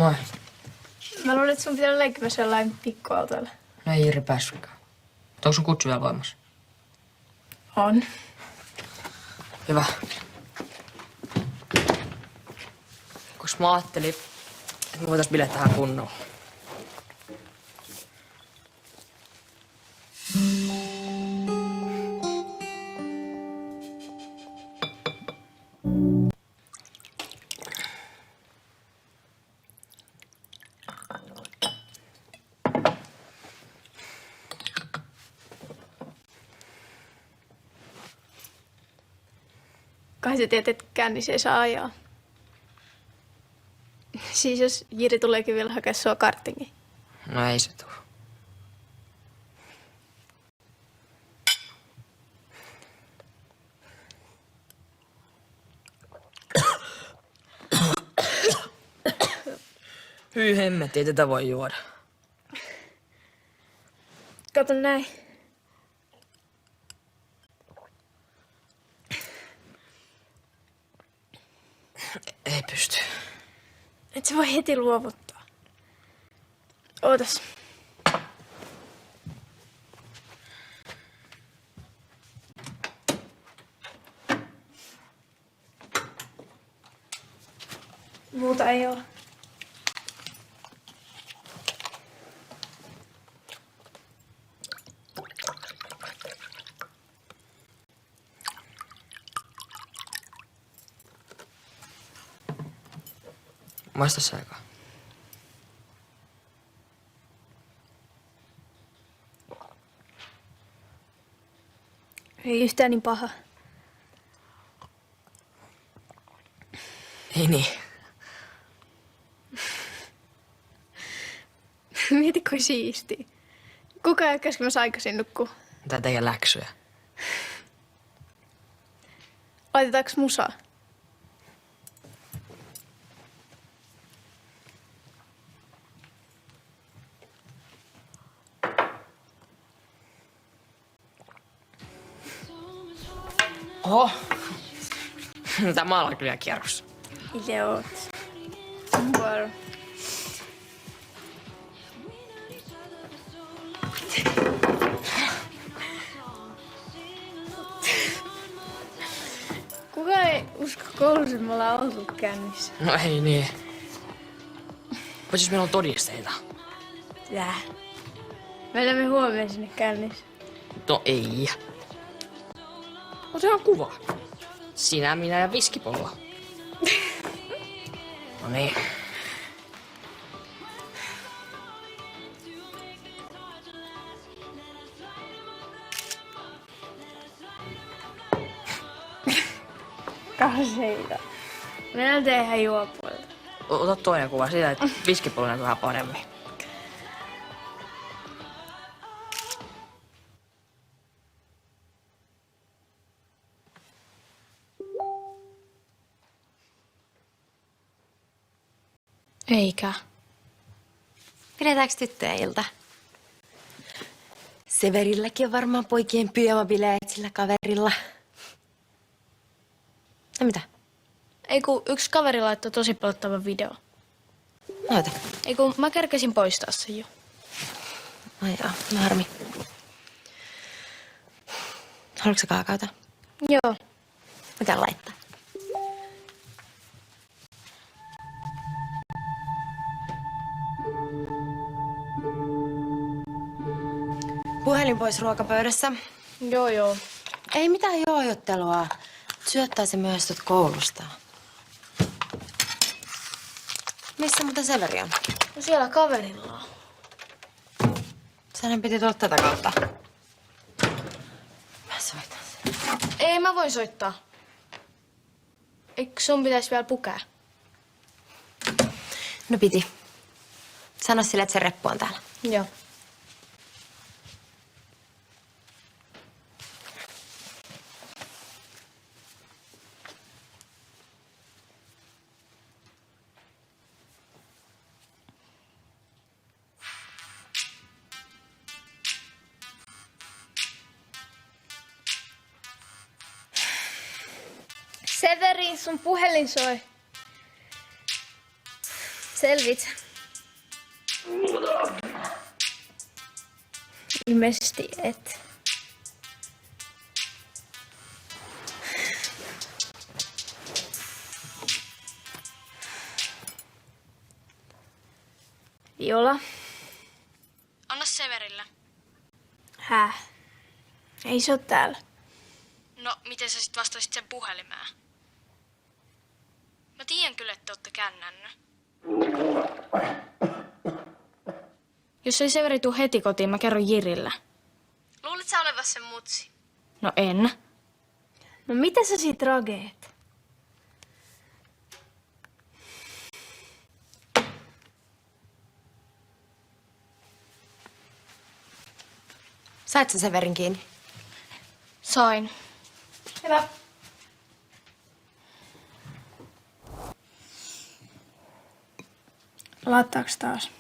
Moi. Mä luulen, että sun pitää olla leikkimässä jollain pikkuautoilla. No ei Jiri päässytkään. Onko sun kutsu vielä voimassa? On. Hyvä. Koska mä ajattelin, että me voitais bilettää tähän kunnolla. Kai sä tiedät, että kännissä ei saa ajaa. Siis jos Jiri tuleekin vielä hakea sua karttingiin. No ei se tuu. Hyi hemmetti, ei tätä voi juoda. Kato näin. Ei pysty. Et sä voi heti luovuttaa. Ootas. Muuta ei ole. Maista se aikaa. Ei yhtään niin paha. Ei niin. Mieti kuin siistiä. Kuka ei käskemässä aikaisin nukkuu? Tää teidän läksyjä. Laitetaanko musaa? Oho. Tämä on kyllä kierros. Itse oot. Vuoro. Kuka ei usko koulussa, että me ollaan oltu kännissä? No ei niin. Mutta siis meillä on todisteita. Tää. Meillä me huomioon sinne kännissä. No ei. Otetaan kuva. Sinä, minä ja viskipullo. No niin. Kaseita. Meillä tehdään juopuolta. Ota toinen kuva siitä, että viskipullo näkyy vähän paremmin. Eikä. Pidetäänkö tyttöjen ilta? Severilläkin on varmaan poikien pyjamabileet sillä kaverilla. No mitä? Ei kun yksi kaveri laittoi tosi pelottavan video. Näytä. Ei kun mä kerkesin poistaa sen jo. Ai joo, no harmi. Haluatko sä kaakaota? Joo. Mä käyn laittaa. Puhelin pois ruokapöydässä. Joo. Ei mitään joojottelua. Syöttää se myöhästyt koulusta. Missä muuten Severi on? No siellä kaverilla on. Sehän piti tulla tätä kautta. Mä soitan sen. Ei, mä voin soittaa. Eikö sun pitäisi vielä pukea? No piti. Sano sille, että se reppu on täällä. Joo. Severi, sun puhelin soi. Selvit. Ilmeisesti et. Viola. Anna Severille. Häh? Ei se oo täällä. No, miten sä sit vastasit sen puhelimeen? Mä tiedän kyllä, että ootte kännännyt. Jos ei Severi tuu heti kotiin, mä kerron Jirille. Luulit sä olevas sen mutsi? No en. No mitä sä sit rageet? Sait sä Severin kiinni? Sain. Hyvä. Laittaaks taas?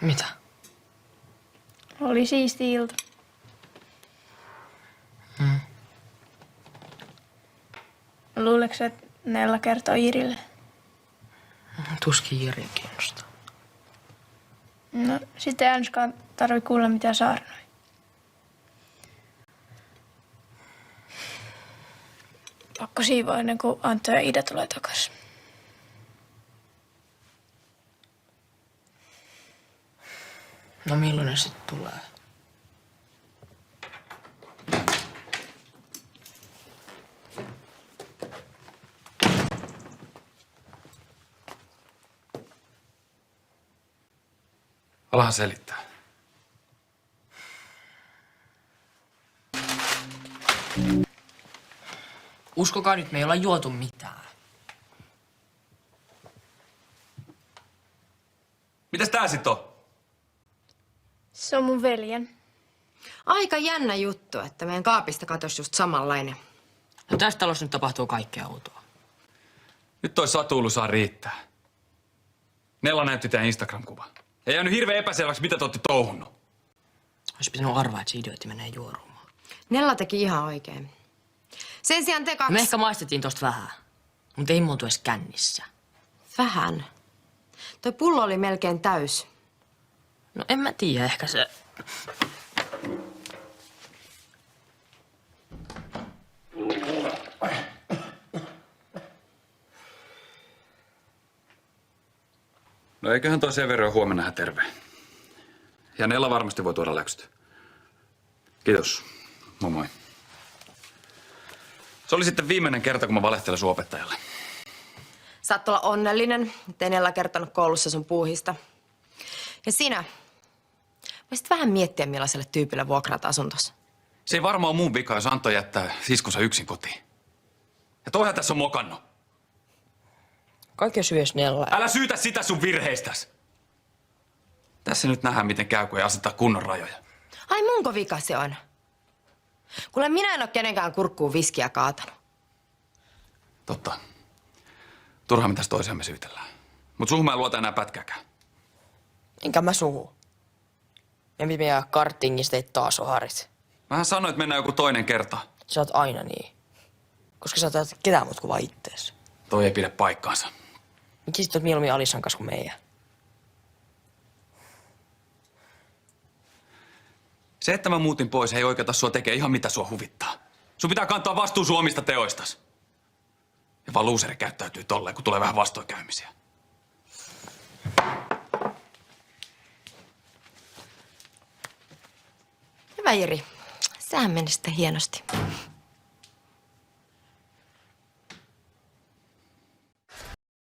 Mitä? Oli siisti ilta. Luuleeko että Nella kertoo Jirille? Tuskin Jiri kiinnostaa. No, sitten ei ainakaan tarvi kuulla mitä saarnoi. Pakko siivoa ennen kuin Antto ja Ida tulee takas. No milloin ne sitten tulee? Alahan selittää. Uskokaa nyt, me ei olla juotu mitään. Mitäs tää sit on? Se on mun veljen. Aika jännä juttu, että meidän kaapista katosi just samanlainen. No tässä talossa nyt tapahtuu kaikkea outoa. Nyt toi satuilu saa riittää. Nella näytti tää Instagram-kuva. Ei jäänyt hirveän epäselväksi, mitä te ootte touhunnut. Olisi pitänyt arvaa, että se idiootti menee juorumaan. Nella teki ihan oikein. Sen sijaan te kaksi... Me ehkä maistettiin tosta vähän, mutta ei muutu edes kännissä. Vähän. Toi pullo oli melkein täys. No en mä tiedä, ehkä se... No eiköhän toi Severi ole huomenna ihan terve. Ja Nella varmasti voi tuoda läksyt. Kiitos. Moi moi. Se oli sitten viimeinen kerta, kun mä valehtelen sun opettajalle. Saat olla onnellinen, ettei Nella kertonut koulussa sun puuhista. Ja sinä voisit vähän miettiä, millaiselle tyypille vuokraat asuntos. Se ei varmaan ole mun vika, jos Antto jättää siskonsa yksin kotiin. Ja toihan tässä on mokannut. Kaikki on syös Nella. Älä syytä sitä sun virheistäs. Tässä nyt nähdään, miten käy, kun ei aseta kunnon rajoja. Ai munko vika se on? Kuule, minä en ole kenenkään kurkkuun viskiä kaatanut. Totta. Turhaan me tässä toisiamme syytellään. Mut suhun mä en luota enää pätkääkään. Enkä mä suhu. Ja me jää kartingista ei taas oharit. Mähän sanoin, että mennään joku toinen kerta. Sä oot aina niin. Koska sä oot ketään muut kuin vaan ittees. Toi ei pidä paikkaansa. Miksi sit oot mieluummin Alissan kanssa kuin meidän? Se, että mä muutin pois, ei oikeuta sua tekee ihan mitä sua huvittaa. Sun pitää kantaa vastuu sun omista teoistas. Ja vaan luuseri käyttäytyy tolleen, kun tulee vähän vastoinkäymisiä. Hyvä Jiri. Sähän meni sitten hienosti.